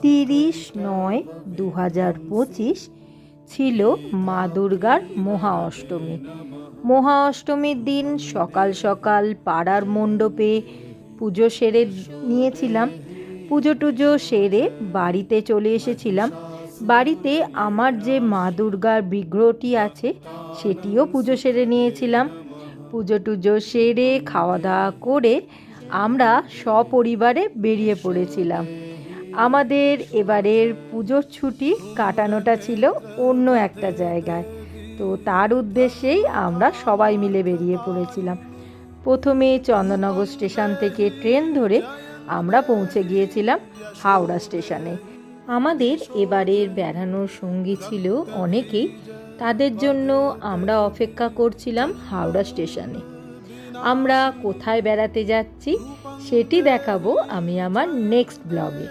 30/9/2025 ছিল মা দুর্গার মহা অষ্টমী। মহা অষ্টমীর দিন সকাল সকাল পাড়ার মণ্ডপে পুজো সেরে নিয়েছিলাম। পুজো টুজো সেরে বাড়িতে চলে এসেছিলাম। বাড়িতে আমার যে মা দুর্গার বিগ্রহটি আছে সেটিও পুজো সেরে নিয়েছিলাম। পুজো টুজো সেরে খাওয়া দাওয়া করে আমরা সপরিবারে বেরিয়ে পড়েছিলাম। আমাদের এবারের পুজোর ছুটি কাটানোটা ছিল অন্য একটা জায়গায়, তো তার উদ্দেশ্যেই আমরা সবাই মিলে বেরিয়ে পড়েছিলাম। প্রথমে চন্দননগর স্টেশন থেকে ট্রেন ধরে আমরা পৌঁছে গিয়েছিলাম হাওড়া স্টেশনে। আমাদের এবারের বেড়ানোর সঙ্গী ছিল অনেকেই, তাদের জন্য আমরা অপেক্ষা করছিলাম হাওড়া স্টেশনে। আমরা কোথায় বেড়াতে যাচ্ছি সেটি দেখাবো আমি আমার নেক্সট ব্লগে।